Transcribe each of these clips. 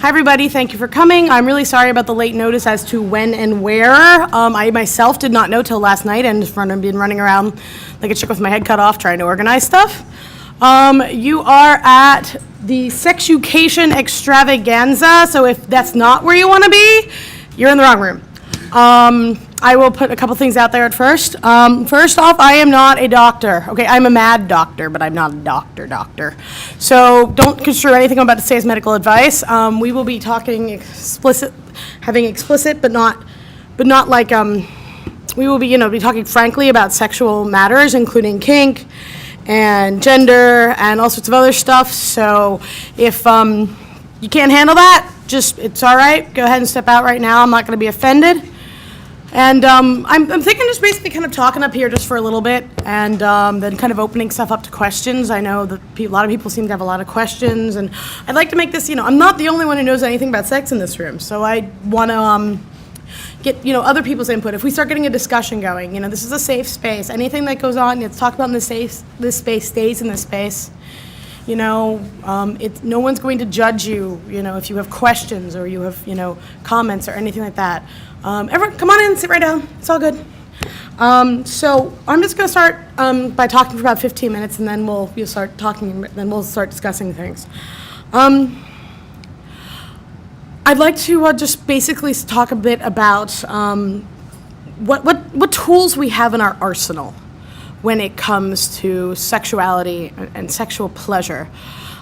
Hi everybody, thank you for coming. I'm really sorry about the late notice as to when and where. I myself did not know till last night and I've been running around like a chick with my head cut off trying to organize stuff. You are at the Sexucation Extravaganza, so if that's not where you want to be, you're in the wrong room. I will put a couple things out there at first. First off, I am not a doctor. Okay, I'm a mad doctor, but I'm not a doctor. So don't construe anything I'm about to say as medical advice. We will be talking having explicit, but not like, we will be talking frankly about sexual matters, including kink and gender and all sorts of other stuff. So if you can't handle that, it's all right. Go ahead and step out right now. I'm not going to be offended. And I'm thinking just basically kind of talking up here just for a little bit and then kind of opening stuff up to questions. I know that a lot of people seem to have a lot of questions, and I'd like to make this, I'm not the only one who knows anything about sex in this room, so I want to get, other people's input. If we start getting a discussion going, this is a safe space. Anything that goes on, it's talked about in this space stays in this space. No one's going to judge you, if you have questions or you have, comments or anything like that. Everyone, come on in, sit right down. It's all good. So I'm just going to start by talking for about 15 minutes, and then we'll start talking, then we'll start discussing things. I'd like to just basically talk a bit about what tools we have in our arsenal when it comes to sexuality and sexual pleasure.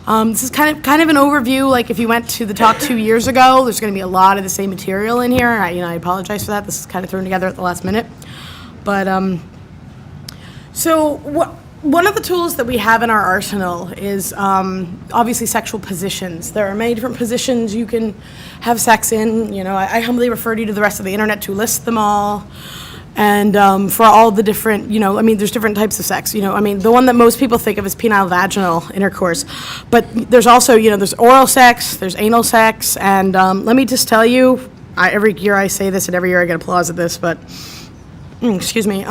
This is kind of an overview. Like if you went to the talk 2 years ago, there's going to be a lot of the same material in here. I apologize for that. This is kind of thrown together at the last minute. But one of the tools that we have in our arsenal is obviously sexual positions. There are many different positions you can have sex in. I humbly refer you to the rest of the internet to list them all. And for all the different, there's different types of sex, the one that most people think of is penile-vaginal intercourse. But there's also, there's oral sex, there's anal sex, and let me just tell you, every year I say this and every year I get applause at this, but, excuse me,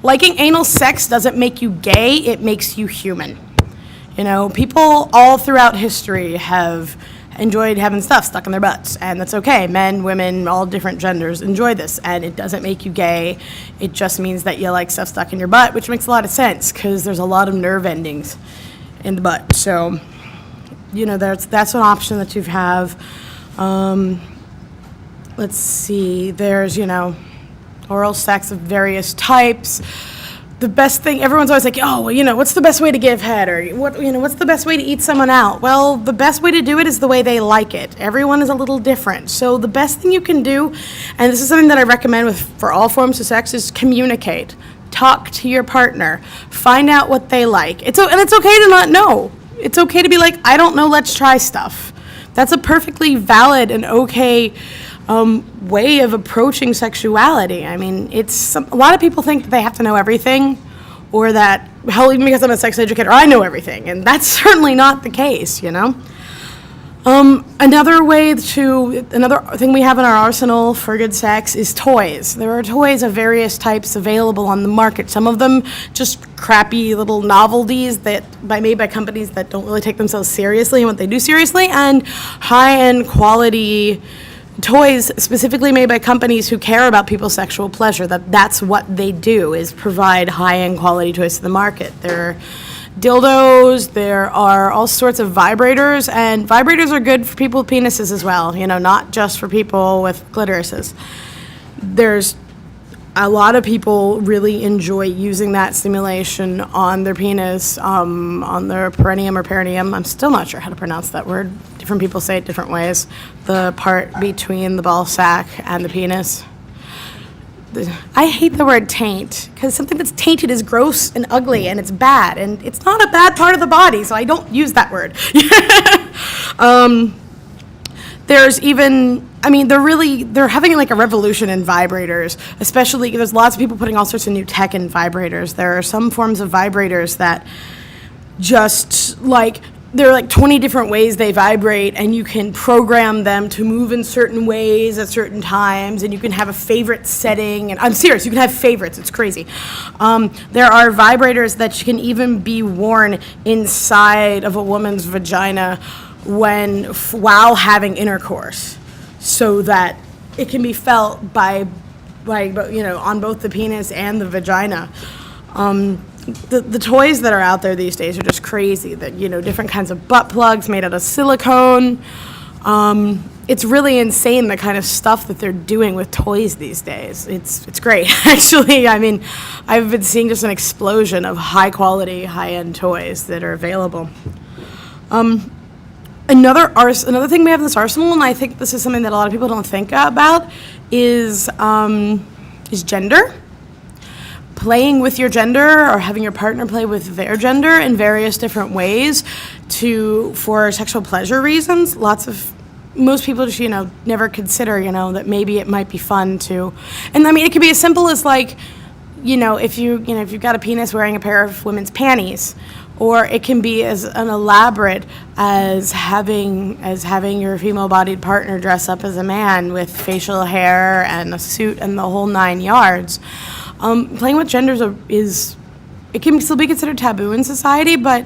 liking anal sex doesn't make you gay, it makes you human. People all throughout history have enjoyed having stuff stuck in their butts, and that's okay. Men, women, all different genders enjoy this, and it doesn't make you gay. It just means that you like stuff stuck in your butt, which makes a lot of sense because there's a lot of nerve endings in the butt. So, that's an option that you have. Let's see. There's oral sex of various types. The best thing, everyone's always like, what's the best way to give head, or what's the best way to eat someone out? Well, the best way to do it is the way they like it. Everyone is a little different. So the best thing you can do, and this is something that I recommend for all forms of sex, is communicate. Talk to your partner. Find out what they like. It's okay to not know. It's okay to be like, I don't know, let's try stuff. That's a perfectly valid and okay way of approaching sexuality. I mean, a lot of people think that they have to know everything, or that, hell, even because I'm a sex educator, I know everything, and that's certainly not the case, Another thing we have in our arsenal for good sex is toys. There are toys of various types available on the market. Some of them just crappy little novelties made by companies that don't really take themselves seriously and what they do seriously, and high-end quality toys specifically made by companies who care about people's sexual pleasure. That's what they do, is provide high-end quality toys to the market. There are dildos, there are all sorts of vibrators, and vibrators are good for people with penises as well, not just for people with clitorises. There's a lot of people really enjoy using that stimulation on their penis, on their perineum or perineum. I'm still not sure how to pronounce that word. Different people say it different ways. The part between the ball sack and the penis. I hate the word taint, because something that's tainted is gross and ugly and it's bad, and it's not a bad part of the body, so I don't use that word. There's even, they're having like a revolution in vibrators, especially, there's lots of people putting all sorts of new tech in vibrators. There are some forms of vibrators that just there are 20 different ways they vibrate, and you can program them to move in certain ways at certain times, and you can have a favorite setting, and I'm serious, you can have favorites, it's crazy. There are vibrators that can even be worn inside of a woman's vagina while having intercourse, so that it can be felt by on both the penis and the vagina. The toys that are out there these days are just crazy. That different kinds of butt plugs made out of silicone. It's really insane the kind of stuff that they're doing with toys these days. It's great, actually. I mean, I've been seeing just an explosion of high quality, high end toys that are available. Another thing we have in this arsenal, and I think this is something that a lot of people don't think about, is gender. Playing with your gender, or having your partner play with their gender in various different ways for sexual pleasure reasons. Most people just, never consider, that maybe it might be fun to, and I mean, it could be as simple as like, if you've got a penis wearing a pair of women's panties, or it can be as an elaborate as having your female-bodied partner dress up as a man with facial hair and a suit and the whole 9 yards. Playing with genders it can still be considered taboo in society, but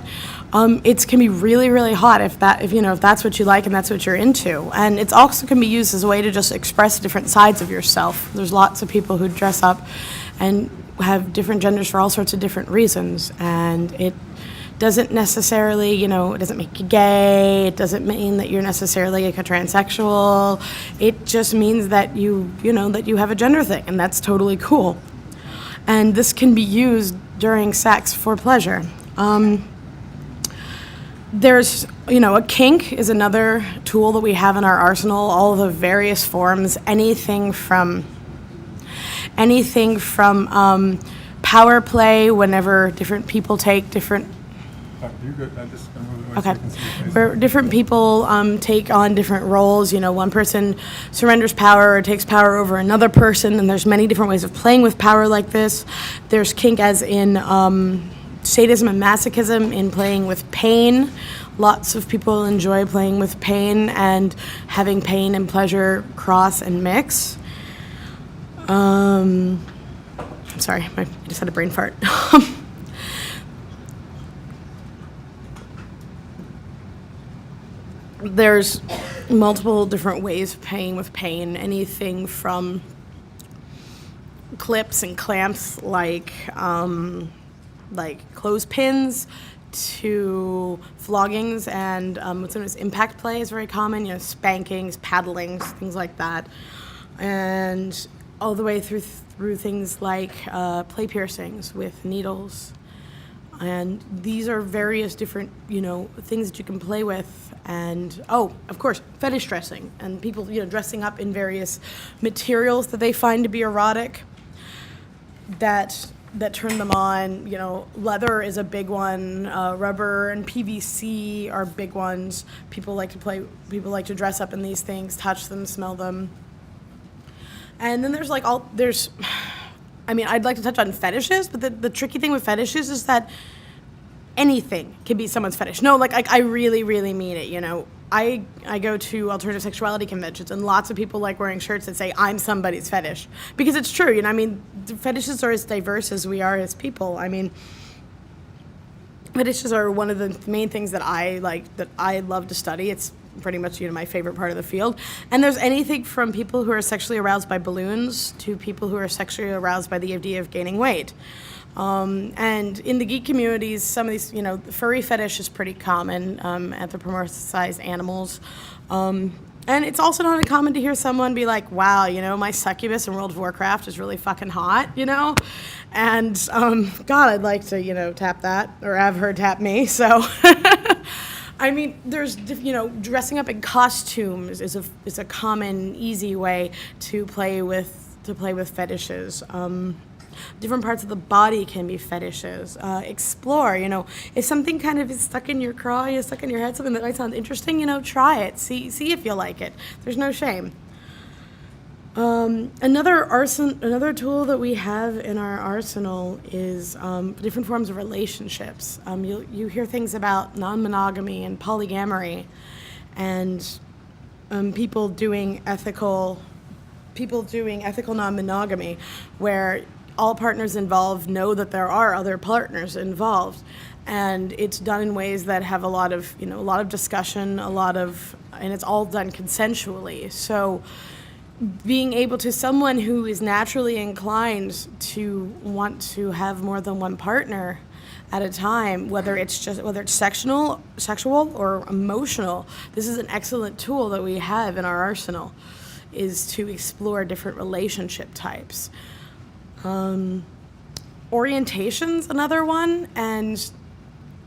it can be really, really hot if that's what you like and that's what you're into. And it's also can be used as a way to just express different sides of yourself. There's lots of people who dress up and have different genders for all sorts of different reasons, and it doesn't necessarily, it doesn't make you gay. It doesn't mean that you're necessarily like a transsexual. It just means that that you have a gender thing, and that's totally cool. And this can be used during sex for pleasure. There's, a kink is another tool that we have in our arsenal, all of the various forms, anything from power play, whenever different people take different... Okay. Where different people take on different roles. One person surrenders power or takes power over another person, and there's many different ways of playing with power like this. There's kink as in sadism and masochism in playing with pain. Lots of people enjoy playing with pain and having pain and pleasure cross and mix. I'm sorry, I just had a brain fart. There's multiple different ways of playing with pain, anything from clips and clamps like clothespins to floggings, and what's known as impact play is very common, spankings, paddlings, things like that, and all the way through things like play piercings with needles. And these are various different, things that you can play with. And, of course, fetish dressing. And people, dressing up in various materials that they find to be erotic that turn them on. Leather is a big one. Rubber and PVC are big ones. People like to dress up in these things, touch them, smell them. And then I'd like to touch on fetishes, but the tricky thing with fetishes is that anything can be someone's fetish. No, I really, really mean it, I go to alternative sexuality conventions, and lots of people like wearing shirts that say, I'm somebody's fetish. Because it's true, the fetishes are as diverse as we are as people. Fetishes are one of the main things that I love to study. It's pretty much, my favorite part of the field. And there's anything from people who are sexually aroused by balloons to people who are sexually aroused by the idea of gaining weight. And in the geek communities, some of these, furry fetish is pretty common, anthropomorphized animals. And it's also not uncommon to hear someone be like, wow, my succubus in World of Warcraft is really fucking hot, And, God, I'd like to, tap that, or have her tap me, so... there's, dressing up in costumes is a common, easy way to play with fetishes. Different parts of the body can be fetishes. Explore, if something kind of is stuck in your craw, stuck in your head, something that might sound interesting, try it. See if you like it. There's no shame. Another tool that we have in our arsenal is different forms of relationships. You hear things about non-monogamy and polyamory, and people doing ethical non-monogamy, where all partners involved know that there are other partners involved. And it's done in ways that have a lot of discussion, and it's all done consensually. So being able to, someone who is naturally inclined to want to have more than one partner at a time, whether it's sexual or emotional, this is an excellent tool that we have in our arsenal, is to explore different relationship types. Orientation's another one, and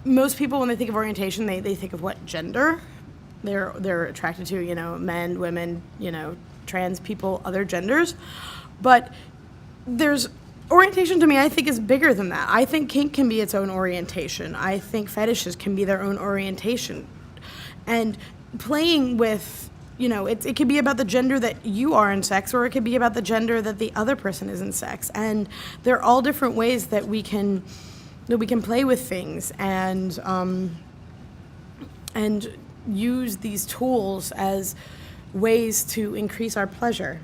most people, when they think of orientation, they think of what gender they're attracted to, men, women, trans people, other genders. But orientation to me, I think, is bigger than that. I think kink can be its own orientation. I think fetishes can be their own orientation. And playing with, it could be about the gender that you are in sex, or it could be about the gender that the other person is in sex. And there are all different ways that we can play with things and use these tools as ways to increase our pleasure.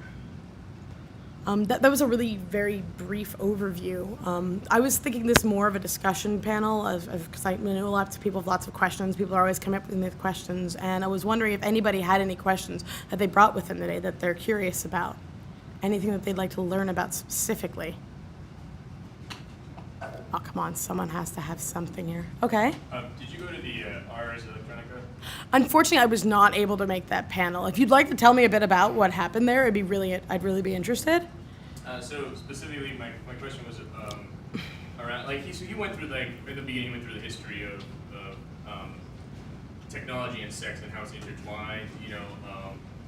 That was a really very brief overview. I was thinking this more of a discussion panel, because I know lots of people have lots of questions. People are always coming up with me with questions, and I was wondering if anybody had any questions that they brought with them today that they're curious about, anything that they'd like to learn about specifically. Oh, come on, someone has to have something here. Okay. Did you go to the Ars Electronica? Unfortunately, I was not able to make that panel. If you'd like to tell me a bit about what happened there, I'd really be interested. So specifically, my question was around, he went through, in the beginning, he went through the history of technology and sex and how it's intertwined,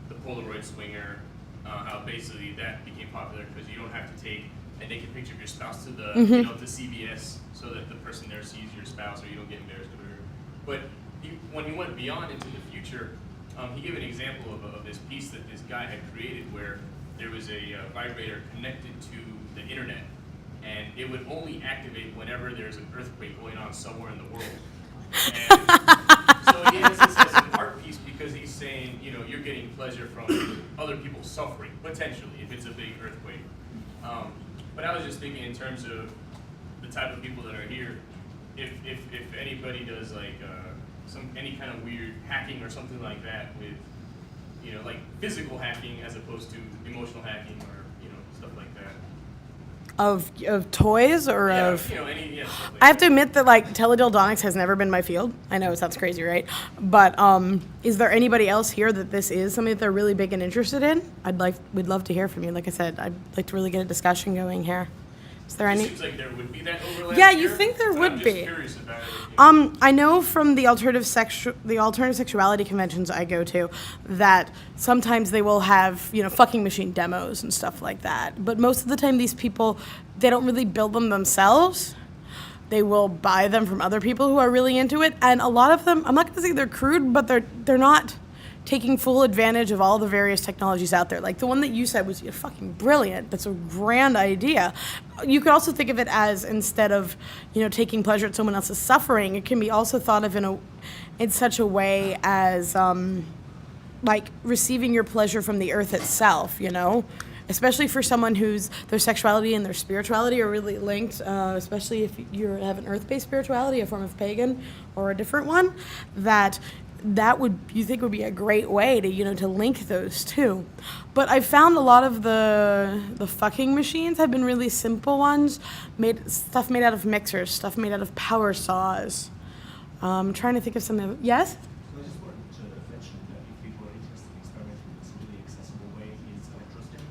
the Polaroid swinger, how basically that became popular because you don't have to take a naked picture of your spouse to the to CVS so that the person there sees your spouse, or you don't get embarrassed or whatever. But when he went beyond into the future, he gave an example of this piece that this guy had created where there was a vibrator connected to the internet, and it would only activate whenever there's an earthquake going on somewhere in the world. And so he has this as an art piece because he's saying, you're getting pleasure from other people suffering, potentially, if it's a big earthquake. But I was just thinking in terms of the type of people that are here, if anybody does any kind of weird hacking or something like that with, physical hacking as opposed to emotional hacking or, stuff like that. Of toys or of... Stuff like I have to admit that, teledildonics has never been my field. I know it sounds crazy, right? But is there anybody else here that this is something that they're really big and interested in? We'd love to hear from you. Like I said, I'd like to really get a discussion going here. Is there any? It seems like there would be that overlap. Yeah, you think there would be. I'm just curious about it. I know from the alternative sexuality conventions I go to that sometimes they will have, fucking machine demos and stuff like that. But most of the time these people, they don't really build them themselves. They will buy them from other people who are really into it. And a lot of them, I'm not going to say they're crude, but they're not taking full advantage of all the various technologies out there. Like the one that you said was fucking brilliant. That's a grand idea. You could also think of it as, instead of, taking pleasure at someone else's suffering, it can be also thought of in such a way as receiving your pleasure from the earth itself, especially for someone whose their sexuality and their spirituality are really linked, especially if you have an earth-based spirituality, a form of pagan or a different one, that you think would be a great way to link those two. But I found a lot of the fucking machines have been really simple ones, stuff made out of mixers, stuff made out of power saws. I'm trying to think of something. Yes? So I just wanted to mention that if people are interested in experimenting with this really accessible way is electrostim,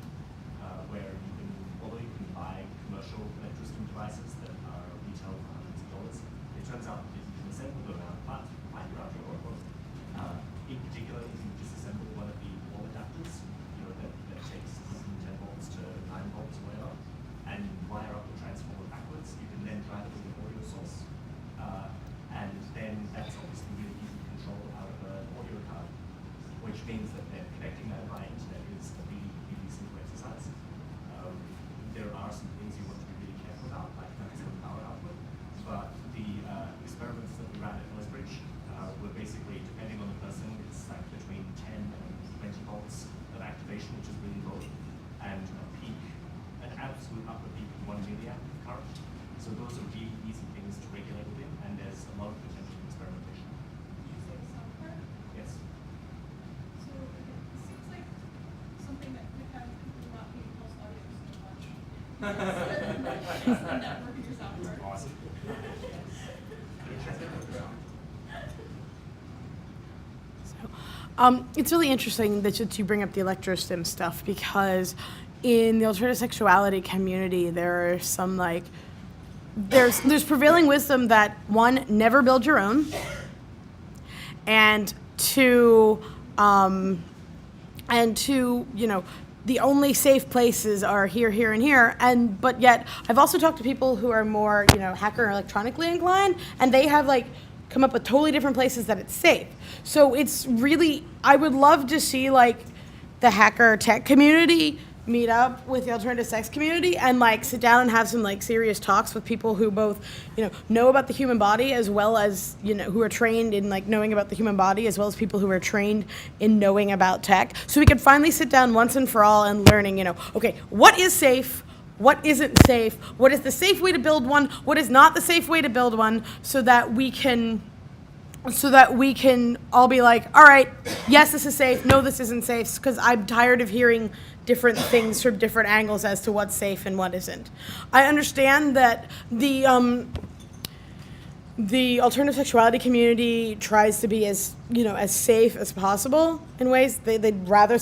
where you can buy commercial electrostim devices that are retail for hundreds of dollars. It turns out that you can assemble them out, but find your own. In particular, if you disassemble one of the wall adapters, that takes 10 volts to 9 volts or whatever, and wire up the transformer backwards, you can then drive it with an audio source. And then that's obviously really easy to control out of an audio card, which means that then connecting that via internet is a really, really simple exercise. There are some things you want to be really careful about, like maximum power output, but the experiments that we ran at Bridge were basically, depending on the person, it's like between 10 and 20 volts of activation, which is really low, and an absolute upper peak of 1 milliamp current. So those are really easy things to regulate within, and there's a Awesome. It's really interesting that you bring up the electrostim stuff, because in the alternative sexuality community, there are some there's prevailing wisdom that one, never build your own, and two, the only safe places are here, here, and here. But yet, I've also talked to people who are more, hacker or electronically inclined, and they have come up with totally different places that it's safe. So it's really, I would love to see the hacker tech community meet up with the alternative sex community and sit down and have some serious talks with people who both know about the human body, as well as who are trained in knowing about the human body, as well as people who are trained in knowing about tech, so we could finally sit down once and for all and learning okay, what is safe, what isn't safe, what is the safe way to build one, what is not the safe way to build one, so that we can all be all right, yes, this is safe, no, this isn't safe, because I'm tired of hearing different things from different angles as to what's safe and what isn't. I understand that the alternative sexuality community tries to be as safe as possible in ways. They'd rather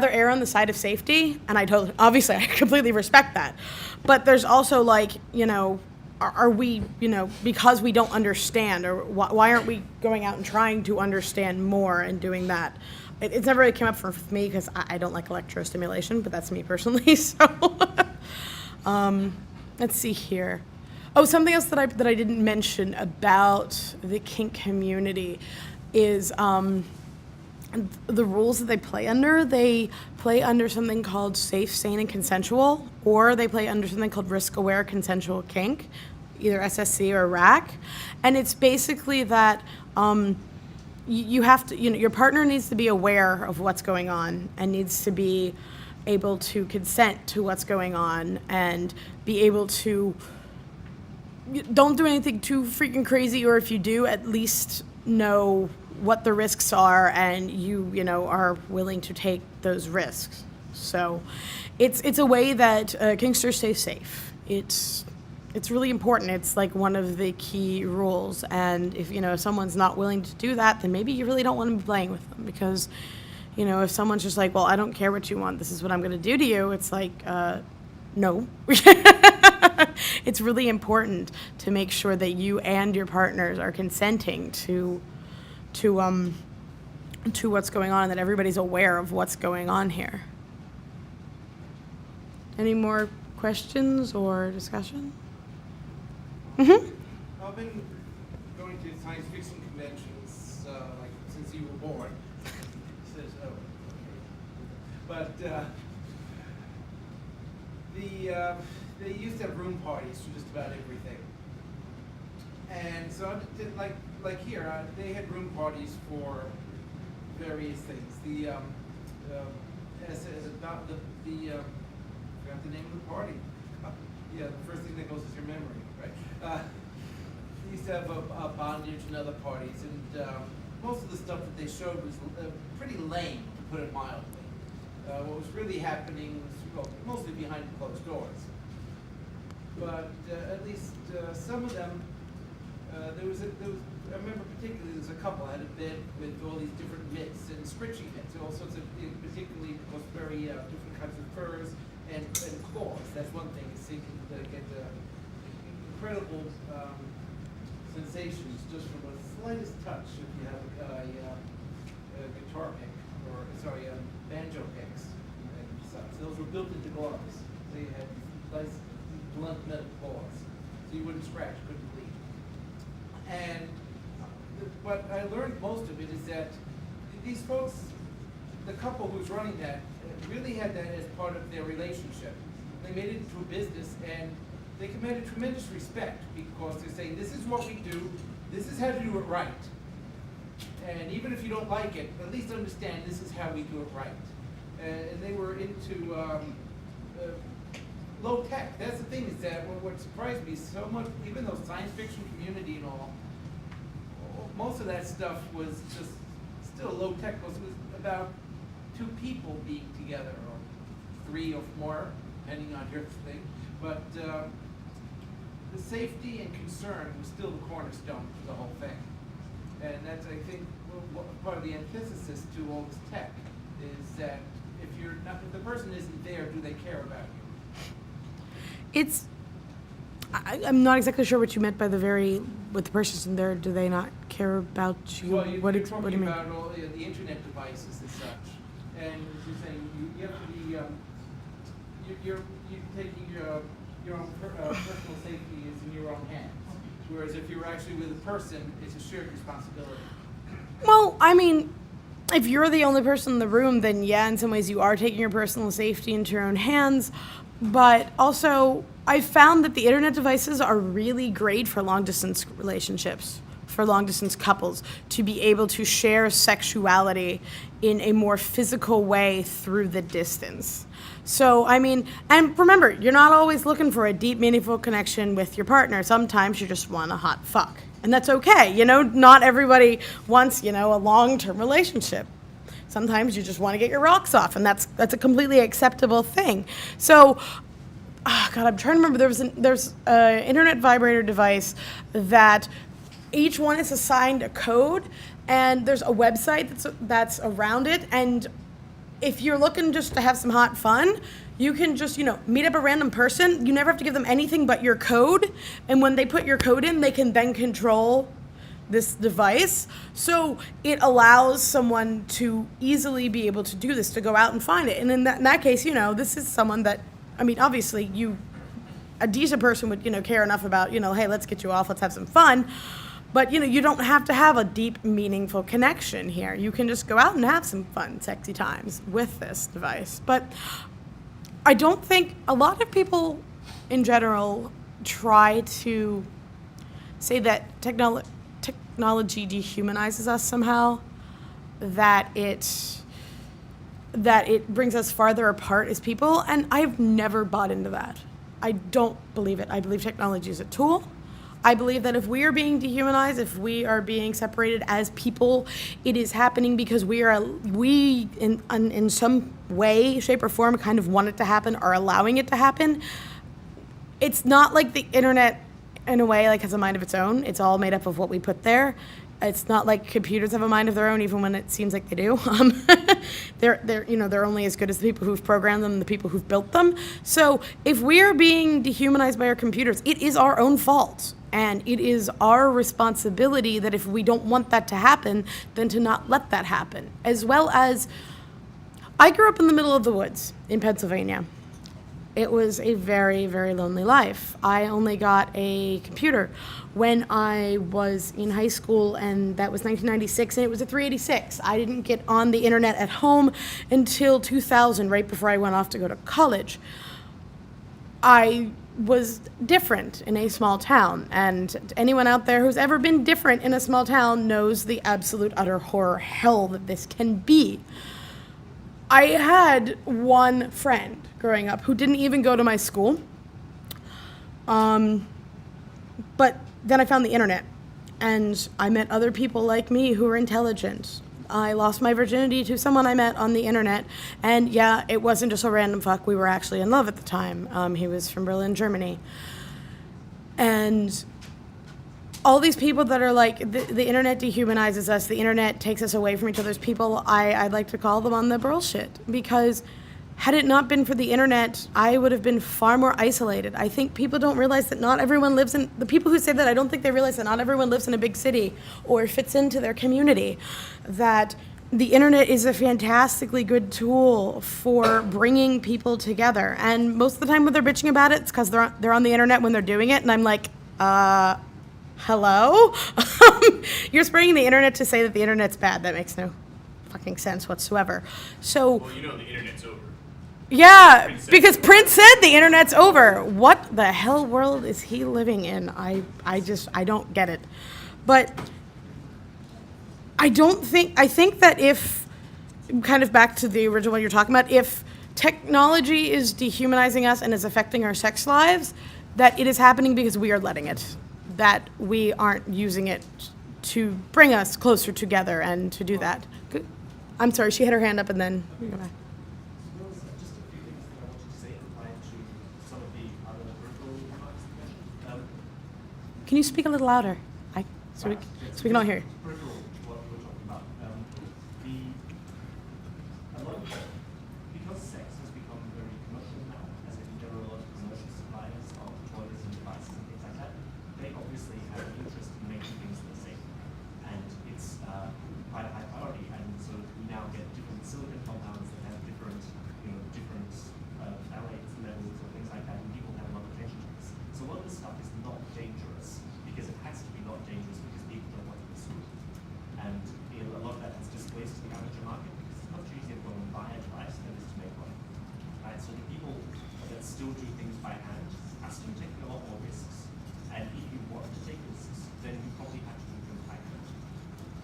err on the side of safety, and I completely respect that. But there's also are we, because we don't understand, or why aren't we going out and trying to understand more and doing that? It's never really come up for me, because I don't like electrostimulation, but that's me personally. So, let's see here. Oh, something else that I didn't mention about the kink community is the rules that they play under. They play under something called safe, sane, and consensual, or they play under something called risk-aware consensual kink, either SSC or RAC. And it's basically that you have to, your partner needs to be aware of what's going on and needs to be able to consent to what's going on and be able to, don't do anything too freaking crazy, or if you do, at least know what the risks are, and you are willing to take those risks. So it's a way that kinksters stay safe. It's really important. It's one of the key rules, and if if someone's not willing to do that, then maybe you really don't want to be playing with them, because if someone's just well, I don't care what you want, this is what I'm going to do to you, it's no. It's really important to make sure that you and your partners are consenting to what's going on, and that everybody's aware of what's going on here. Any more questions or discussion? Mm-hmm. I've been going to science fiction conventions since you were born. Says, oh, okay. But they used to have room parties for just about everything. And so I did here, they had room parties for various things. I forgot the name of the party. Yeah, the first thing that goes is your memory, right? They used to have a bondage and other parties, and most of the stuff that they showed was pretty lame, to put it mildly. What was really happening was mostly behind closed doors. But at least some of them, I remember particularly there was a couple had a bed with all these different mitts and scritchy mitts, all sorts of, particularly very different kinds of furs and claws. That's one thing, is you can get incredible sensations just from the slightest touch if you have a guitar pick, banjo picks and such. Those were built into gloves. They had nice blunt metal claws, so you wouldn't scratch, couldn't bleed. And what I learned most of it is that these folks, the couple who's running that, really had that as part of their relationship. They made it into a business, and they commanded tremendous respect, because they're saying, this is what we do, this is how to do it right. And even if you don't like it, at least understand this is how we do it right. And they were into low tech. That's the thing, is that what surprised me so much, even though science fiction community and all, most of that stuff was just still low tech, because it was about two people being together, or 3 or more, depending on your thing. But the safety and concern was still the cornerstone of the whole thing. And that's, I think, part of the antithesis to all this tech is that if the person isn't there, do they care about you? I'm not exactly sure what you meant by with the person there, do they not care about you? Well, you're what do talking you mean? about all the internet devices and such. And as you're saying, you have to be, you're taking your own personal safety is in your own hands. Whereas if you're actually with a person, it's a shared responsibility. Well, I mean, if you're the only person in the room, then yeah, in some ways you are taking your personal safety into your own hands. But also, I found that the internet devices are really great for long-distance relationships, for long-distance couples, to be able to share sexuality in a more physical way through the distance. So, I mean, and remember, you're not always looking for a deep, meaningful connection with your partner. Sometimes you just want a hot fuck. And that's okay. Not everybody wants, a long-term relationship. Sometimes you just want to get your rocks off, and that's a completely acceptable thing. So, God, I'm trying to remember. There's an internet vibrator device that each one is assigned a code, and there's a website that's around it. And if you're looking just to have some hot fun, you can just, meet up a random person. You never have to give them anything but your code. And when they put your code in, they can then control this device. So it allows someone to easily be able to do this, to go out and find it. And in that case, this is someone that, obviously a decent person would, care enough about, hey, let's get you off, let's have some fun. But, you don't have to have a deep, meaningful connection here. You can just go out and have some fun, sexy times with this device. But I don't think a lot of people in general try to say that technology dehumanizes us somehow, that it brings us farther apart as people, and I've never bought into that. I don't believe it. I believe technology is a tool. I believe that if we are being dehumanized, if we are being separated as people, it is happening because we in some way, shape, or form kind of want it to happen, or allowing it to happen. It's not like the internet, in a way, has a mind of its own. It's all made up of what we put there. It's not like computers have a mind of their own, even when it seems like they do. They're only as good as the people who've programmed them, and the people who've built them. So if we're being dehumanized by our computers, it is our own fault. And it is our responsibility that if we don't want that to happen, then to not let that happen. As well as, I grew up in the middle of the woods in Pennsylvania. It was a very, very lonely life. I only got a computer when I was in high school, and that was 1996, and it was a 386. I didn't get on the internet at home until 2000, right before I went off to go to college. I was different in a small town, and anyone out there who's ever been different in a small town knows the absolute utter horror hell that this can be. I had one friend growing up who didn't even go to my school, but then I found the internet, and I met other people like me who were intelligent. I lost my virginity to someone I met on the internet, and yeah, it wasn't just a random fuck. We were actually in love at the time. He was from Berlin, Germany. And all these people that are like, the internet dehumanizes us, the internet takes us away from each other's people, I'd like to call them on the bullshit, because had it not been for the internet, I would have been far more isolated. I think people don't realize that not everyone lives in, the people who say that, I don't think they realize that not everyone lives in a big city or fits into their community. That the internet is a fantastically good tool for bringing people together. And most of the time when they're bitching about it, it's because they're on the internet when they're doing it, and I'm like, hello? You're spraying the internet to say that the internet's bad. That makes no fucking sense whatsoever. So, Well, the internet's over. yeah, because Prince said the internet's over. What the hell world is he living in? I don't get it. But I think that if, kind of back to the original one you're talking about, if technology is dehumanizing us and is affecting our sex lives, that it is happening because we are letting it. That we aren't using it to bring us closer together and to do that. I'm sorry, she had her hand up and then we go back. Just a few things that I Can you speak a little louder? So we can all hear you. Peripheral to what we were talking about. A lot of, because sex has become very commercial now, as in there are a lot of commercial suppliers of toys and devices and things like that, they obviously have an interest in making things the same. And it's quite a high priority. And so we now get different silicon compounds that have different phthalates levels or things like that, and people have a lot of attention to this. So a lot of this stuff is not dangerous because it has to be not dangerous because people don't want to consume it. And a lot of that has displaced the amateur market because it's much easier to go and buy a device than it is to make one. Right? So the people that still do things by hand are still taking a lot more risks. And if you want to take risks, then you probably have to do them by hand.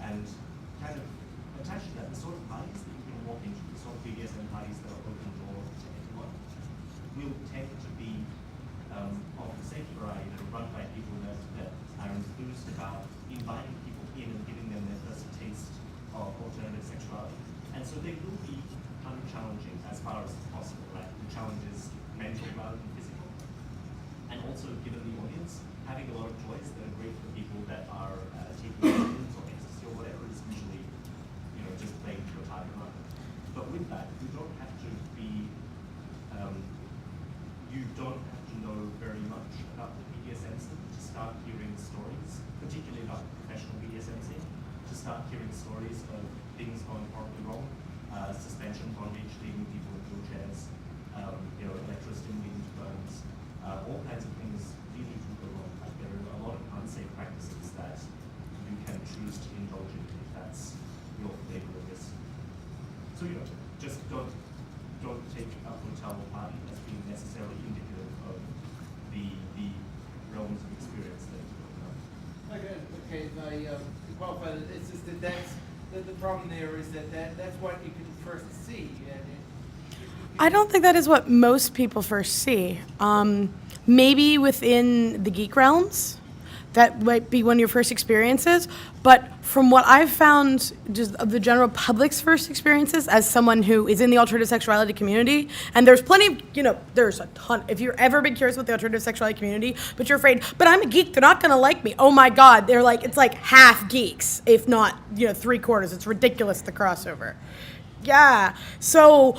And kind of attached to that, the sort of parties that you can walk into, the sort of BDSM parties that are open door to anyone, will tend to be of the same variety that are run by people that are enthused about inviting people in and giving them their first taste of alternative sexuality. And so they will be unchallenging as far as possible, right? The challenge is mental rather than physical. And also, given the audience, having a lot of toys that are great for people that are taking pills or ecstasy or whatever is usually, just playing to a target market. But with that, you don't have to be, you don't have to know very much about the BDSM scene to start hearing stories, particularly about the professional BDSM scene, to start hearing stories of things going horribly wrong, suspension, bondage, leaving people in wheelchairs, electrostimulating burns, all kinds of things really do go wrong. Like there are a lot of unsafe practices that you can choose to indulge in if that's your flavor of this. So just don't take a hotel party as being necessarily indicative of the realms of experience that you don't know. Okay, to qualify that, it's just that the problem there is that's what you can first see. I don't think that is what most people first see. Maybe within the geek realms, that might be one of your first experiences. But from what I've found, just of the general public's first experiences, as someone who is in the alternative sexuality community, and there's plenty, there's a ton. If you've ever been curious with the alternative sexuality community, but you're afraid, but I'm a geek, they're not gonna like me. Oh my God, it's like half geeks, if not, 3/4. It's ridiculous, the crossover. Yeah, so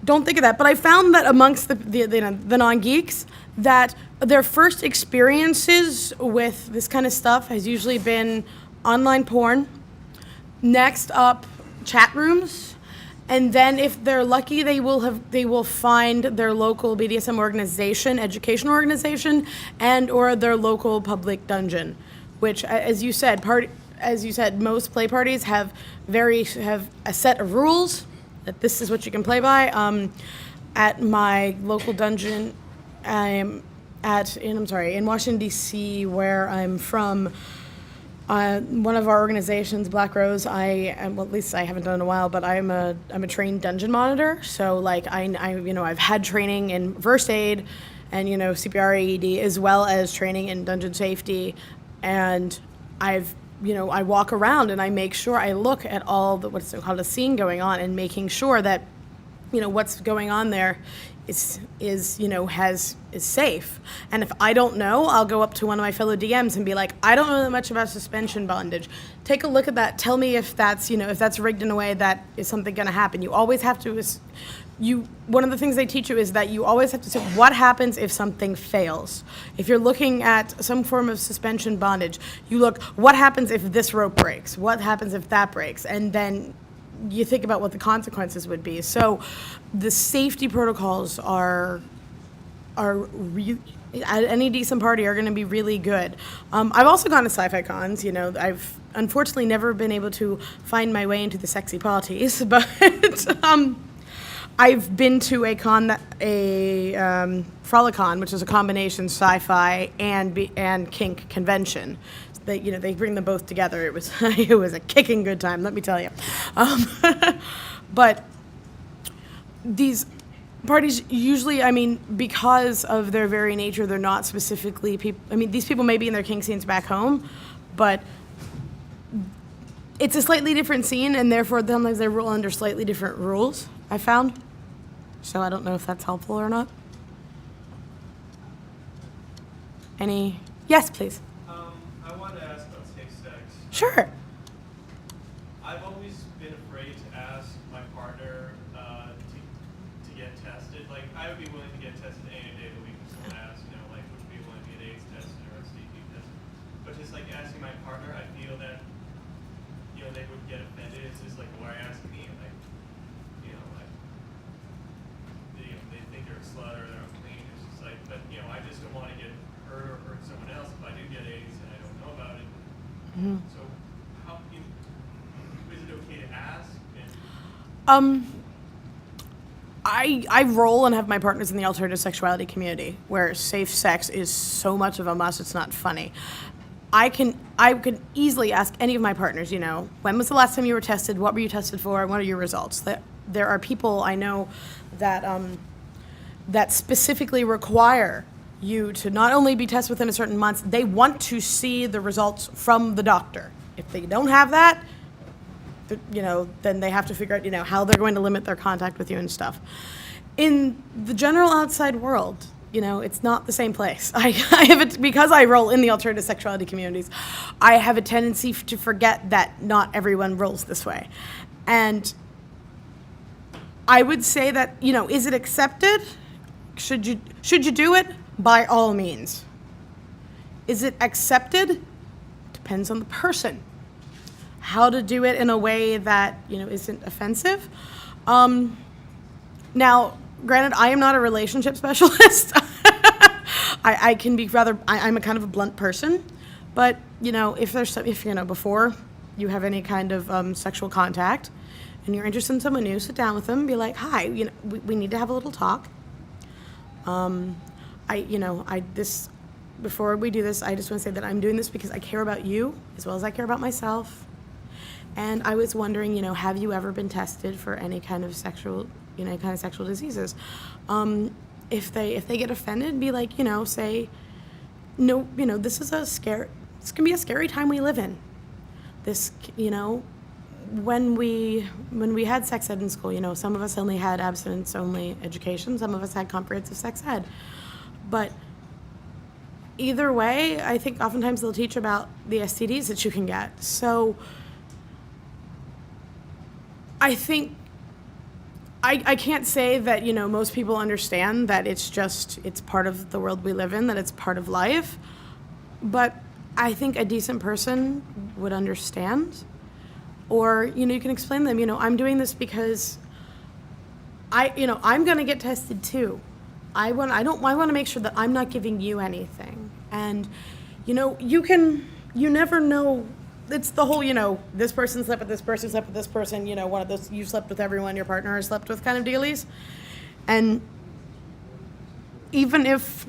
don't think of that. But I found that amongst the non-geeks, that their first experiences with this kind of stuff has usually been online porn, next up chat rooms, and then if they're lucky, they will find their local BDSM organization, education organization, and or their local public dungeon, which, as you said, most play parties have a set of rules that this is what you can play by. At my local dungeon, in Washington D.C., where I'm from. One of our organizations, Black Rose, at least I haven't done in a while, but I'm a trained dungeon monitor. So I've had training in first aid and CPR, AED, as well as training in dungeon safety, and I walk around and I make sure I look at all what's called a scene going on, and making sure that what's going on there is safe. And if I don't know, I'll go up to one of my fellow DMs and be like, I don't know that much about suspension bondage. Take a look at that. Tell me if that's rigged in a way that is something going to happen. You always have to. One of the things they teach you is that you always have to say, what happens if something fails? If you're looking at some form of suspension bondage, you look, what happens if this rope breaks? What happens if that breaks? And then you think about what the consequences would be. So the safety protocols are really, at any decent party, are going to be really good. I've also gone to sci-fi cons. I've unfortunately never been able to find my way into the sexy parties, but I've been to a Frolicon, which is a combination sci-fi and kink convention. They bring them both together. It was a kicking good time, let me tell you. But these parties usually, because of their very nature, they're not specifically people. These people may be in their kink scenes back home, but it's a slightly different scene, and therefore sometimes they rule under slightly different rules, I found. So I don't know if that's helpful or not. Yes, please. Sure. I've always been afraid to ask my partner to get tested. Like, I would be willing to get tested any day of the week if someone asked, like, would you be willing to get AIDS tested or a STD tested? But just like asking my partner, I feel that, they would get offended. It's just like, why ask me? Like, they think they're a slut or they're unclean. It's just like, but I just don't want to get hurt or hurt someone else if I do get AIDS and I don't know about it. Mm-hmm. So, how is it okay to ask? I roll and have my partners in the alternative sexuality community where safe sex is so much of a must, it's not funny. I could easily ask any of my partners, when was the last time you were tested? What were you tested for? What are your results? There are people I know that specifically require you to not only be tested within a certain month, they want to see the results from the doctor. If they don't have that, then they have to figure out, how they're going to limit their contact with you and stuff. In the general outside world, it's not the same place. I have it because I roll in the alternative sexuality communities. I have a tendency to forget that not everyone rolls this way. And I would say that, is it accepted? Should you do it? By all means. Is it accepted? Depends on the person. How to do it in a way that, isn't offensive. Now, granted, I am not a relationship specialist. I can be I'm a kind of a blunt person, but, if before you have any kind of sexual contact and you're interested in someone new, sit down with them, be like, hi, we need to have a little talk. Before we do this, I just want to say that I'm doing this because I care about you as well as I care about myself. And I was wondering, have you ever been tested for any kind of sexual diseases? If they get offended, be like, say, no, this is this can be a scary time we live in. This, when we had sex ed in school, some of us only had abstinence-only education, some of us had comprehensive sex ed. But either way, I think oftentimes they'll teach about the STDs that you can get. So I think I can't say that, most people understand that it's part of the world we live in, that it's part of life. But I think a decent person would understand. Or, you can explain to them, I'm doing this because I'm going to get tested too. I want to make sure that I'm not giving you anything. And, you never know. It's the whole, this person slept with this person, slept with this person, one of those, you slept with everyone your partner has slept with kind of dealies. And even if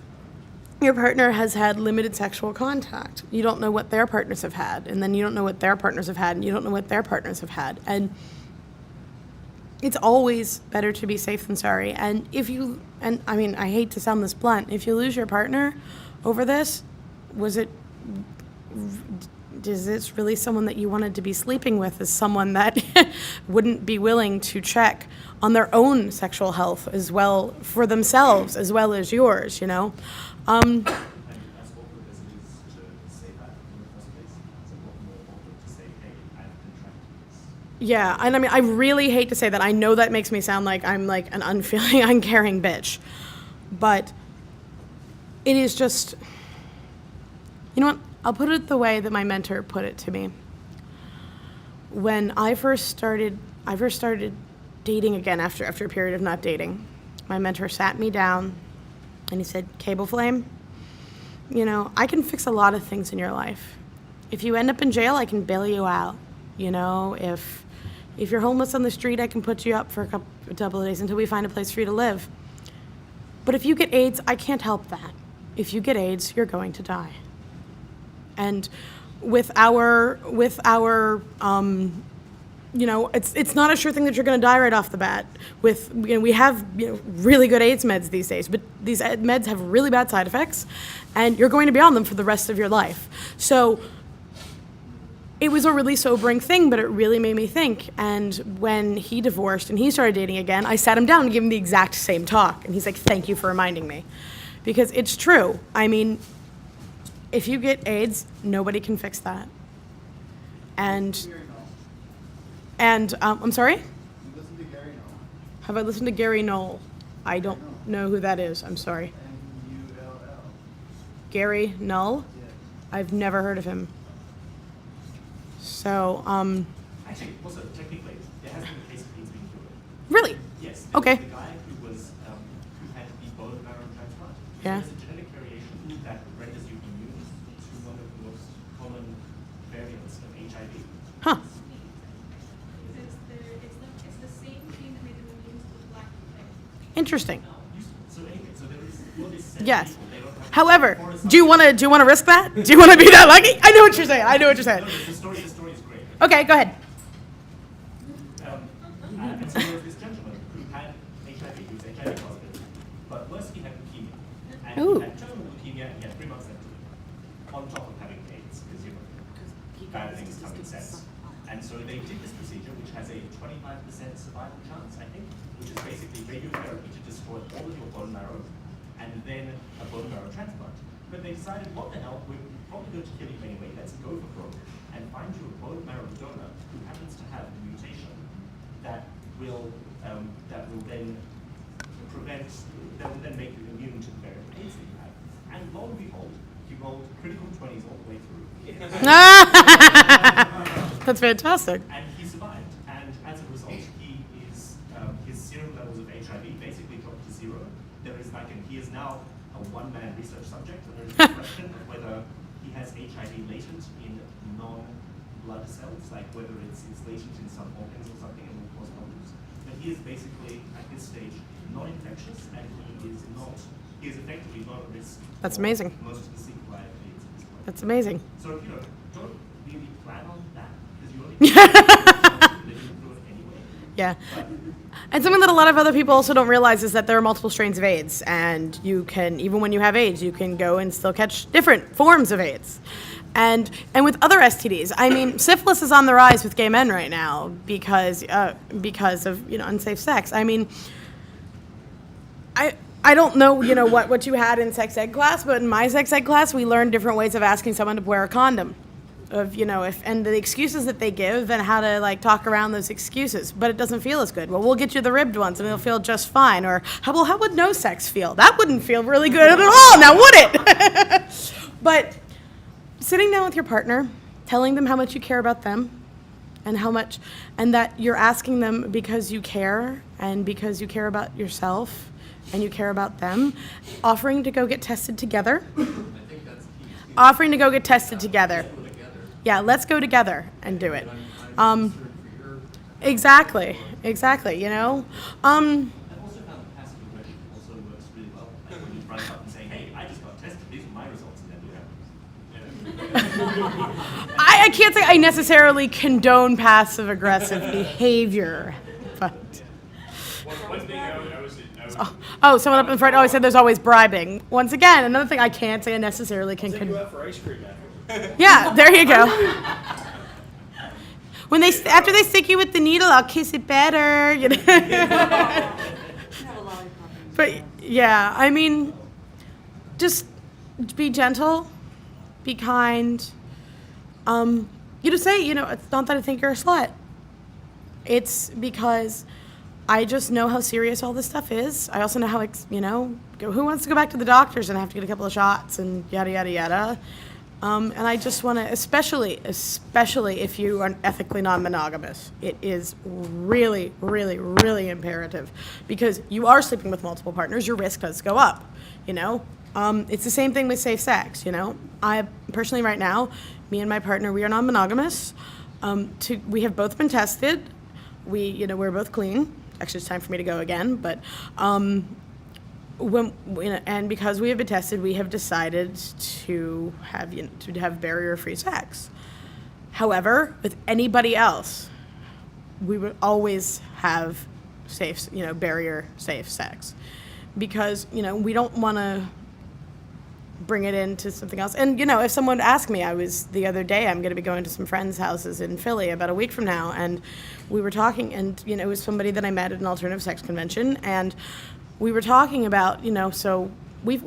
your partner has had limited sexual contact, you don't know what their partners have had, and then you don't know what their partners have had, and you don't know what their partners have had. And it's always better to be safe than sorry. And I hate to sound this blunt, if you lose your partner over this, is this really someone that you wanted to be sleeping with? Is someone that wouldn't be willing to check on their own sexual health as well for themselves as well as yours, And as awkward as it is to say that in the first place, it's a lot more awkward to say, hey, I've contracted this. Yeah, and I really hate to say that. I know that makes me sound like I'm like an unfeeling, uncaring bitch. But it is just, what? I'll put it the way that my mentor put it to me. When I first started dating again after a period of not dating, my mentor sat me down and he said, Cable Flame, I can fix a lot of things in your life. If you end up in jail, I can bail you out. If you're homeless on the street, I can put you up for a couple of days until we find a place for you to live. But if you get AIDS, I can't help that. If you get AIDS, you're going to die. And with our it's not a sure thing that you're going to die right off the bat. We have really good AIDS meds these days, but these meds have really bad side effects, and you're going to be on them for the rest of your life. So it was a really sobering thing, but it really made me think. And when he divorced and he started dating again, I sat him down and gave him the exact same talk, and he's like, "Thank you for reminding me," because it's true. If you get AIDS, nobody can fix that. And Gary Knoll. I'm sorry? You listen to Gary Knoll. Have I listened to Gary Knoll? I don't know who that is. I'm sorry. N-U-L-L. Gary Knoll? Yeah. I've never heard of him. So, Actually, also, technically, there has been a case of AIDS being cured. really? Yes. Okay. The guy who was, who had the bone marrow transplant. Yeah. There's a genetic variation that renders you immune to one of the most common variants of HIV. Huh. It's the same thing that made them immune to the black plague. Interesting. So anyway, so there is all this set of Yes. people, they don't have However, forest do you want to risk that? Do you want to be that lucky? I know what you're saying. I know what you're saying. No, the story is great. Okay, go ahead. And so there was this gentleman who had HIV, he was HIV positive, but worse, he had leukemia. And Ooh. he had terminal leukemia and he had 3 months left to live, on top of having AIDS, because you know, bad things come in sets. And so they did this procedure, which has a 25% survival chance, I think, which is basically radiotherapy to destroy all of your bone marrow, and then a bone marrow transplant. But they decided, what the hell, we're probably going to kill you anyway, let's go for broke and find you a bone marrow donor who happens to have a mutation that will then prevent, that will then make you immune to the variant AIDS that you have. And lo and behold, he rolled critical 20s all the way through. That's fantastic. And he survived. And as a result, his serum levels of HIV basically dropped to 0. There is he is now a one-man research subject, and there is a question of whether he has HIV latent in non-blood cells, like whether it's latent in some organs or something and will cause problems. But he is basically, at this stage, not infectious, and he is effectively not at risk. That's for amazing. Most of the sequelae of AIDS at this point. That's amazing. So, don't really plan on that, because you only living through it anyway. Yeah. But And something that a lot of other people also don't realize is that there are multiple strains of AIDS, and you can, even when you have AIDS, you can go and still catch different forms of AIDS. And with other STDs, I mean, syphilis is on the rise with gay men right now because of unsafe sex. I mean, I don't know what you had in sex ed class, but in my sex ed class we learned different ways of asking someone to wear a condom, and the excuses that they give and how to talk around those excuses. But it doesn't feel as good. Well, we'll get you the ribbed ones and it'll feel just fine. Or how would no sex feel? That wouldn't feel really good at all. Now would it? But sitting down with your partner, telling them how much you care about them, and that you're asking them because you care and because you care about yourself and you care about them, offering to go get tested together. Offering to go get tested together. Yeah, let's go together and do it. Exactly. I've also found passive aggression also works really well. Like when you run up and say, hey, I just got tested, these are my results, and then do that. I can't say I necessarily condone passive aggressive behavior, but One thing I was someone up in front always said there's always bribing. Once again, another thing I can't say I necessarily can Send you condone. out for ice cream after. Yeah, there you go. After they stick you with the needle, I'll kiss it better. But yeah, I mean, just be gentle, be kind. You just say, it's not that I think you're a slut. It's because I just know how serious all this stuff is. I also know how, who wants to go back to the doctors and have to get a couple of shots and yada, yada, yada. And I just want to, especially if you are ethically non-monogamous, it is really, really, really imperative because you are sleeping with multiple partners, your risk does go up, It's the same thing with safe sex, I personally right now, me and my partner, we are non-monogamous. We have both been tested. We're both clean. Actually, it's time for me to go again, but and because we have been tested, we have decided to have barrier-free sex. However, with anybody else, we would always have safe, barrier-safe sex, because we don't want to bring it into something else. And if someone asked me, the other day I'm going to be going to some friends' houses in Philly about a week from now, and we were talking, and it was somebody that I met at an alternative sex convention, and we were talking about, so we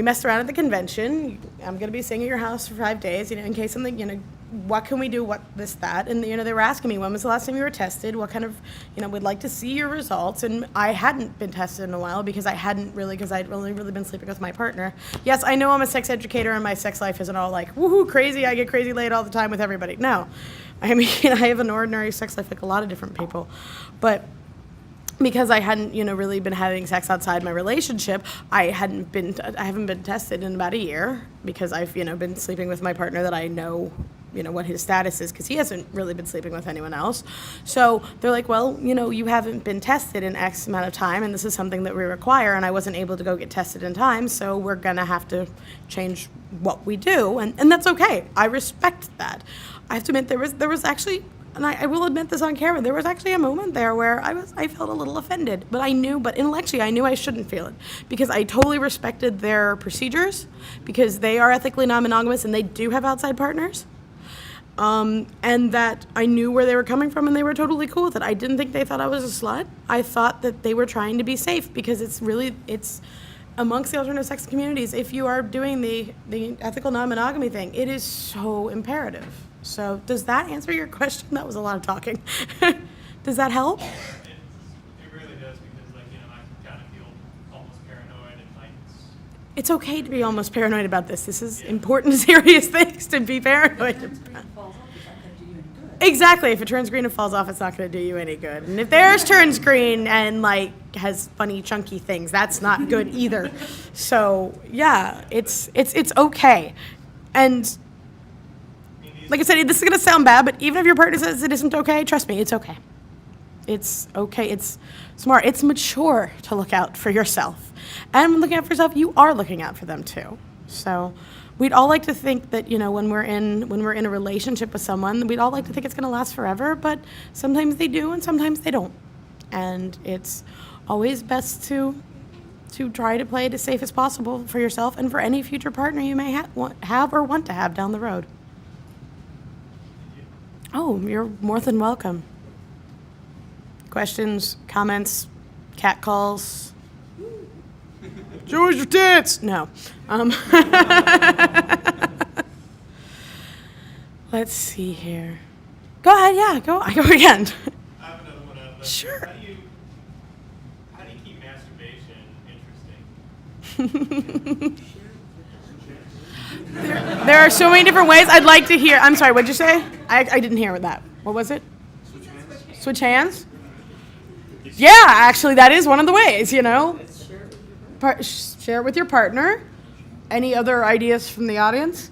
messed around at the convention. I'm going to be staying at your house for 5 days, in case something, what can we do, what, this, that, and, they were asking me, when was the last time you were tested, what kind of, we'd like to see your results, and I hadn't been tested in a while because I'd only really been sleeping with my partner. Yes, I know I'm a sex educator, and my sex life isn't all like, woohoo, crazy, I get crazy laid all the time with everybody. No. I mean, I have an ordinary sex life like a lot of different people, but because I hadn't, really been having sex outside my relationship, I haven't been tested in about a year because I've, been sleeping with my partner that I know, what his status is, because he hasn't really been sleeping with anyone else. So they're like, well, you haven't been tested in X amount of time, and this is something that we require, and I wasn't able to go get tested in time, so we're gonna have to change what we do, and that's okay. I respect that. I have to admit, there was actually, and I will admit this on camera, there was actually a moment there where I felt a little offended, but intellectually I knew I shouldn't feel it, because I totally respected their procedures, because they are ethically non-monogamous and they do have outside partners, and that I knew where they were coming from, and they were totally cool with it. I didn't think they thought I was a slut. I thought that they were trying to be safe, because it's amongst the alternative sex communities, if you are doing the ethical non-monogamy thing, it is so imperative. So does that answer your question? That was a lot of talking. Does that help? It really does, because I kind of feel almost paranoid, and It's okay to be almost paranoid about this. This is important, serious things to be paranoid about. Exactly. If it turns green and falls off, it's not going to do you any good. And if theirs turns green and has funny chunky things, that's not good either. So yeah, it's okay. And like I said, this is going to sound bad, but even if your partner says it isn't okay, trust me, it's okay. It's okay. It's smart. It's mature to look out for yourself. And when looking out for yourself, you are looking out for them too. So we'd all like to think that, when we're in a relationship with someone, we'd all like to think it's going to last forever, but sometimes they do and sometimes they don't. And it's always best to try to play it as safe as possible for yourself and for any future partner you may have or want to have down the road. Oh, you're more than welcome. Questions, comments, cat calls? Show us your tits! No. Let's see here. Go ahead, yeah, go again. I have another one. Sure. How do you keep masturbation interesting? There are so many different ways. I'd like to hear. I'm sorry, what'd you say? I didn't hear that. What was it? Switch hands? Yeah, actually, that is one of the ways, Share it with your partner. Any other ideas from the audience?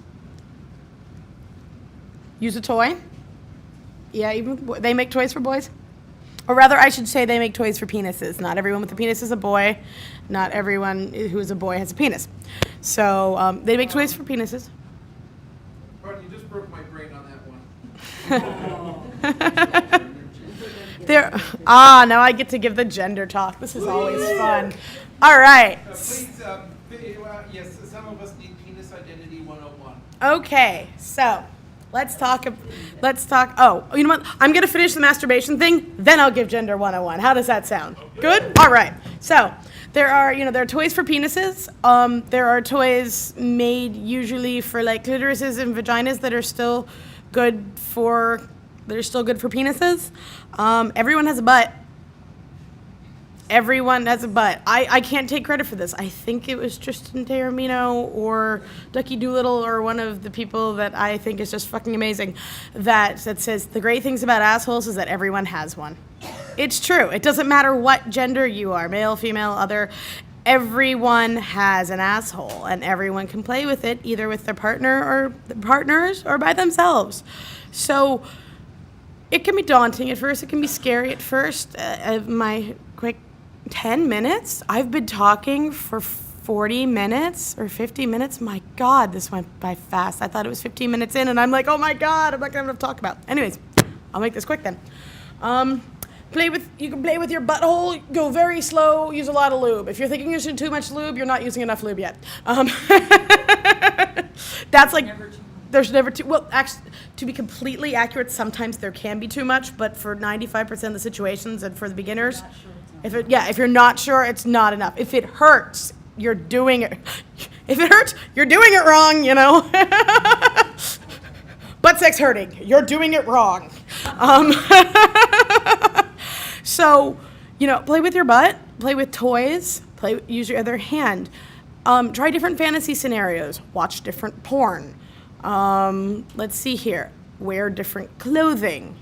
Use a toy. Yeah, even they make toys for boys. Or rather, I should say they make toys for penises. Not everyone with a penis is a boy. Not everyone who is a boy has a penis. So they make toys for penises. Pardon, you just broke my brain on that one. Now I get to give the gender talk. This is always fun. All right. Please, yes, some of us need penis identity 101. Okay, so let's talk. Oh, you know what? I'm going to finish the masturbation thing, then I'll give gender 101. How does that sound? Good? All right. So there are toys for penises. There are toys made usually for clitorises and vaginas that are still good for penises. Everyone has a butt. Everyone has a butt. I can't take credit for this. I think it was Tristan Taormino or Ducky Doolittle or one of the people that I think is just fucking amazing that says the great things about assholes is that everyone has one. It's true. It doesn't matter what gender you are, male, female, other. Everyone has an asshole, and everyone can play with it either with their partner or partners or by themselves. So it can be daunting at first. It can be scary at first. My quick 10 minutes? I've been talking for 40 minutes or 50 minutes. My God, this went by fast. I thought it was 15 minutes in, and I'm like, oh my God, I'm not gonna have enough to talk about. Anyways, I'll make this quick then. You can play with your butthole, go very slow, use a lot of lube. If you're thinking you're using too much lube, you're not using enough lube yet. That's there's never too, well, actually, to be completely accurate, sometimes there can be too much, but for 95% of the situations and for the beginners, if you're not sure, it's not enough. If it hurts, you're doing it. If it hurts, you're doing it wrong, butt sex hurting. You're doing it wrong. So, play with your butt, play with toys, use your other hand. Try different fantasy scenarios, watch different porn. Let's see here. Wear different clothing.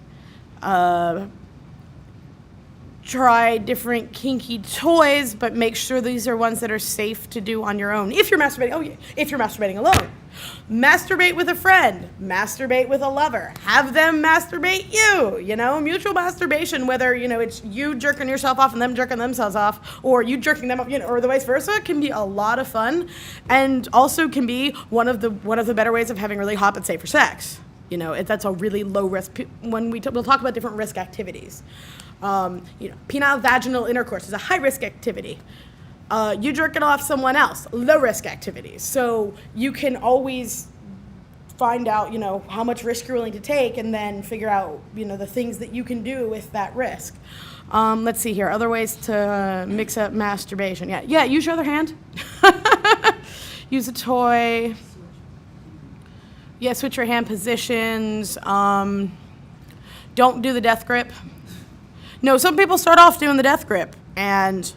Try different kinky toys, but make sure these are ones that are safe to do on your own. If you're masturbating, if you're masturbating alone. Masturbate with a friend, masturbate with a lover, have them masturbate you, mutual masturbation, whether, it's you jerking yourself off and them jerking themselves off, or you jerking them off, or the vice versa, can be a lot of fun, and also can be one of the better ways of having really hot but safer sex. That's a really low risk, when we'll talk about different risk activities. Penile vaginal intercourse is a high risk activity. You jerking off someone else, low risk activities. So you can always find out, how much risk you're willing to take, and then figure out, the things that you can do with that risk. Let's see here, other ways to mix up masturbation. Yeah, use your other hand. Use a toy. Yeah, switch your hand positions. Don't do the death grip. No, some people start off doing the death grip, and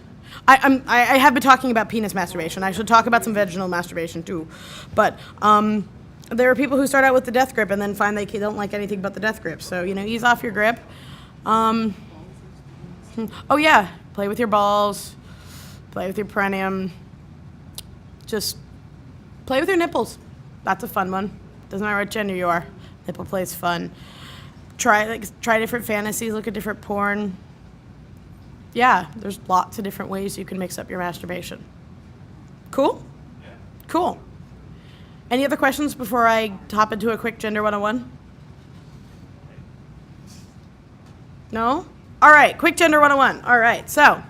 I have been talking about penis masturbation. I should talk about some vaginal masturbation too, but there are people who start out with the death grip and then find they don't like anything but the death grip. So ease off your grip. Oh yeah, play with your balls, play with your perineum. Just play with your nipples. That's a fun one. Doesn't matter what gender you are. Nipple play is fun. Try different fantasies, look at different porn. Yeah, there's lots of different ways you can mix up your masturbation. Cool? Yeah. Cool. Any other questions before I hop into a quick Gender 101? No? All right, quick Gender 101. All right, so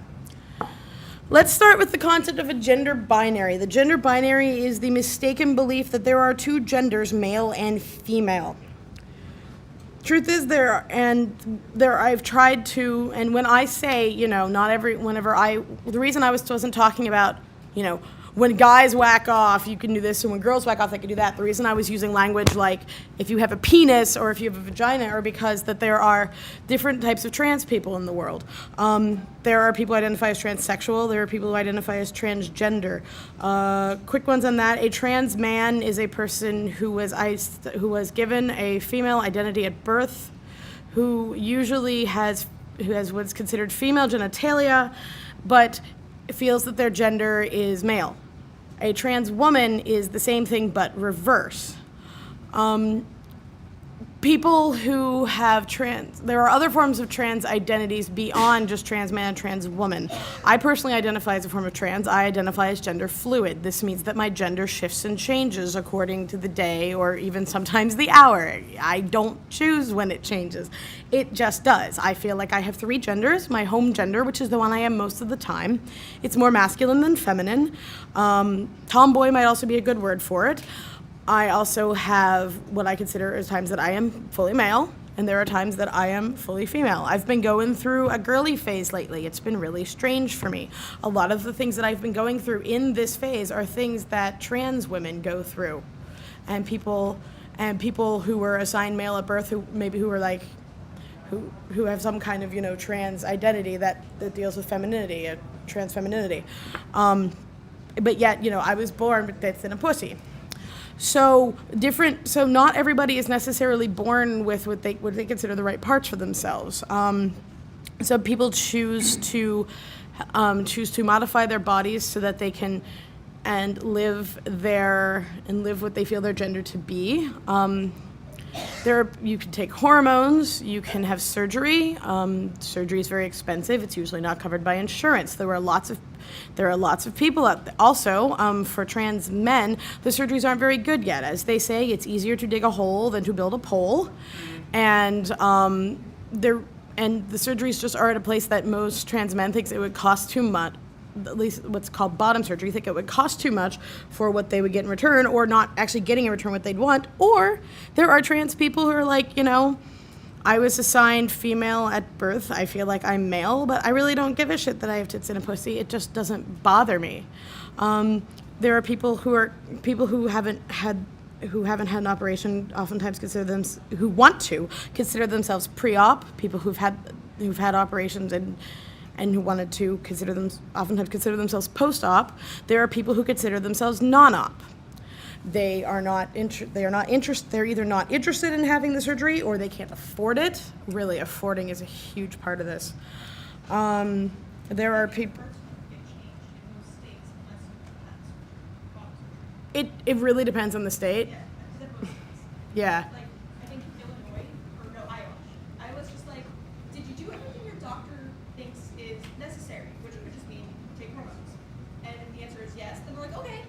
let's start with the concept of a gender binary. The gender binary is the mistaken belief that there are two genders, male and female. Truth is I've tried to, and when I say, the reason I wasn't talking about, when guys whack off, you can do this, and when girls whack off, they can do that. The reason I was using language like if you have a penis or if you have a vagina are because that there are different types of trans people in the world. There are people who identify as transsexual. There are people who identify as transgender. Quick ones on that. A trans man is a person who was given a female identity at birth, who usually has what's considered female genitalia, but feels that their gender is male. A trans woman is the same thing but reverse. People who have there are other forms of trans identities beyond just trans man and trans woman. I personally identify as a form of trans. I identify as gender fluid. This means that my gender shifts and changes according to the day or even sometimes the hour. I don't choose when it changes. It just does. I feel like I have 3 genders. My home gender, which is the one I am most of the time. It's more masculine than feminine. Tomboy might also be a good word for it. I also have what I consider as times that I am fully male, and there are times that I am fully female. I've been going through a girly phase lately. It's been really strange for me. A lot of the things that I've been going through in this phase are things that trans women go through, and people who were assigned male at birth, who have some kind of trans identity that deals with femininity, trans femininity, but yet I was born with tits and a pussy. So not everybody is necessarily born with what they consider the right parts for themselves. Some people choose to modify their bodies so that they can live what they feel their gender to be. You can take hormones, you can have surgery. Surgery is very expensive. It's usually not covered by insurance. There are lots of people out there. Also, for trans men, the surgeries aren't very good yet. As they say, it's easier to dig a hole than to build a pole. And the surgeries just are at a place that most trans men thinks it would cost too much. At least what's called bottom surgery, think it would cost too much for what they would get in return, or not actually getting in return what they'd want. Or there are trans people who are like, I was assigned female at birth. I feel like I'm male, but I really don't give a shit that I have tits and a pussy. It just doesn't bother me. There are people who haven't had who haven't had an operation oftentimes who want to consider themselves pre-op, people who've had operations and who wanted to oftentimes consider themselves post-op. There are people who consider themselves non-op. They're either not interested in having the surgery, or they can't afford it. Really, affording is a huge part of this. There are people. It really depends on the state. Yeah. Like, I think Illinois, or no, Iowa. Iowa's just like, did you do everything your doctor thinks is necessary? Which would just mean take hormones. And if the answer is yes, then we're like, okay.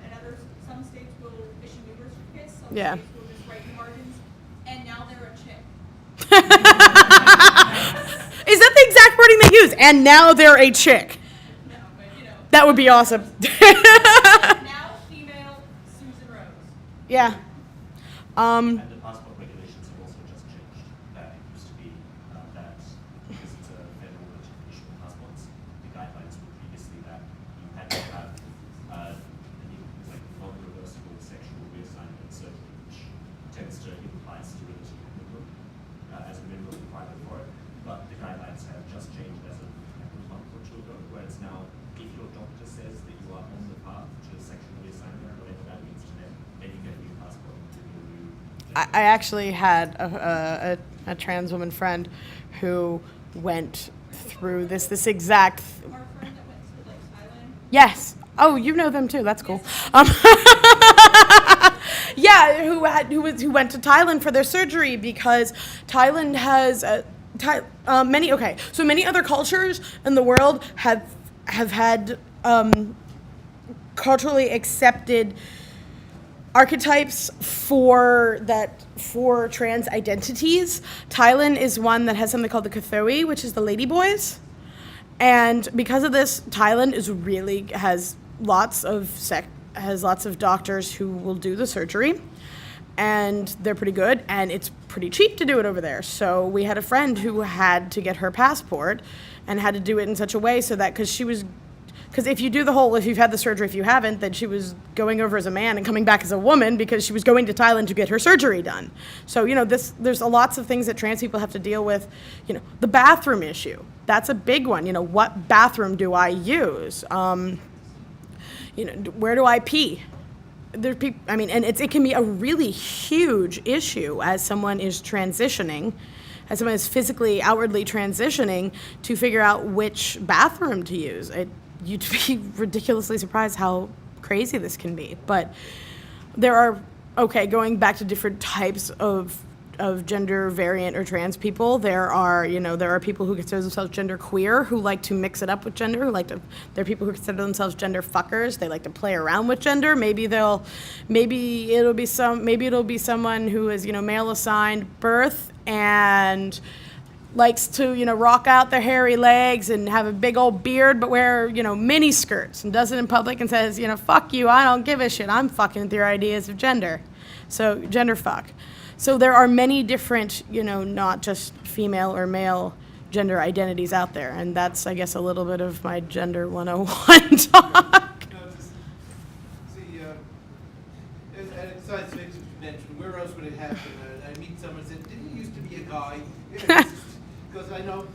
And some states will issue new birth certificates, some Yeah. states will just write the margins, and now they're a chick. Is that the exact wording they use? And now they're a chick. No, but you know. That would be awesome. Now female Susan Rose. Yeah. And the passport regulations have also just changed. It used to be that because it's a federal issue of passports, the guidelines were previously that you had to have like non-reversible sexual reassignment surgery, which tends to imply sterility as a minimum requirement for it. But the guidelines have just changed as of a month or two ago, where it's now if your doctor says that you are on the path to sexual reassignment, whatever that means to them, then you get a new passport. I actually had a trans woman friend who went through this exact. Our friend that went to like Thailand. Yes. Oh, you know them too. That's cool. Yeah, who went to Thailand for their surgery because Thailand has many other cultures in the world have had culturally accepted archetypes for trans identities. Thailand is one that has something called the Kathoi, which is the ladyboys. And because of this, Thailand has lots of doctors who will do the surgery, and they're pretty good, and it's pretty cheap to do it over there. So we had a friend who had to get her passport and had to do it in such a way so that because if you've had the surgery, if you haven't, then she was going over as a man and coming back as a woman because she was going to Thailand to get her surgery done. So, there's lots of things that trans people have to deal with. The bathroom issue, that's a big one. What bathroom do I use? Where do I pee? There's people, and it can be a really huge issue as someone is transitioning, as someone is physically, outwardly transitioning to figure out which bathroom to use. You'd be ridiculously surprised how crazy this can be. But there are, going back to different types of gender variant or trans people, there are people who consider themselves gender queer who like to mix it up with gender, there are people who consider themselves gender fuckers. They like to play around with gender. Maybe it'll be someone who is, male assigned birth and likes to, rock out their hairy legs and have a big old beard, but wear, mini skirts and does it in public and says, fuck you, I don't give a shit, I'm fucking with your ideas of gender. So, gender fuck. So there are many different, not just female or male gender identities out there, and that's, I guess, a little bit of my Gender 101 talk. Besides things that you mentioned, where else would it happen? I meet someone and said, didn't you used to be a guy? Because I know.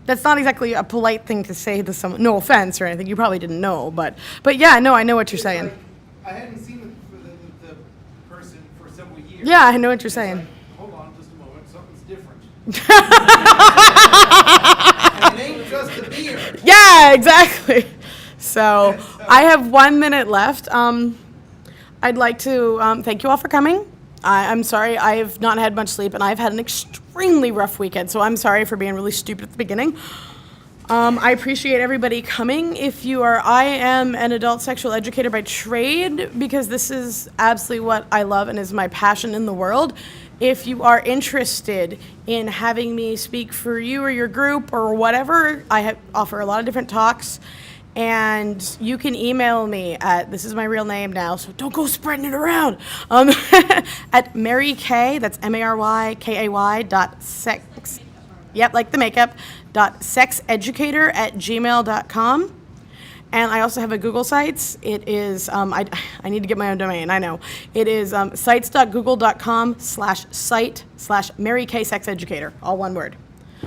That's not exactly a polite thing to say to someone. No offense or anything. You probably didn't know, but yeah, no, I know what you're It's saying. like, I hadn't seen the person for several years. Yeah, I know what you're It's saying. like, hold on just a moment, something's different. And it ain't just a beard. Yeah, exactly. So I have 1 minute left. I'd like to thank you all for coming. I'm sorry I have not had much sleep, and I've had an extremely rough weekend, so I'm sorry for being really stupid at the beginning. I appreciate everybody coming. I am an adult sexual educator by trade because this is absolutely what I love and is my passion in the world. If you are interested in having me speak for you or your group or whatever, I offer a lot of different talks. And you can email me at, this is my real name now, so don't go spreading it around, at Mary Kay, that's MaryKay like the makeup, .sexeducator@gmail.com. And I also have a Google Sites. It is, I need to get my own domain, I know. It is sites.google.com/site/Mary Kay Sex Educator, all one word.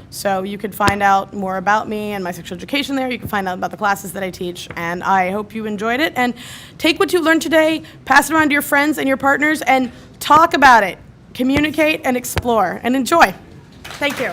So you could find out more about me and my sexual education there. You can find out about the classes that I teach. And I hope you enjoyed it. And take what you learned today, pass it around to your friends and your partners, and talk about it. Communicate and explore and enjoy. Thank you.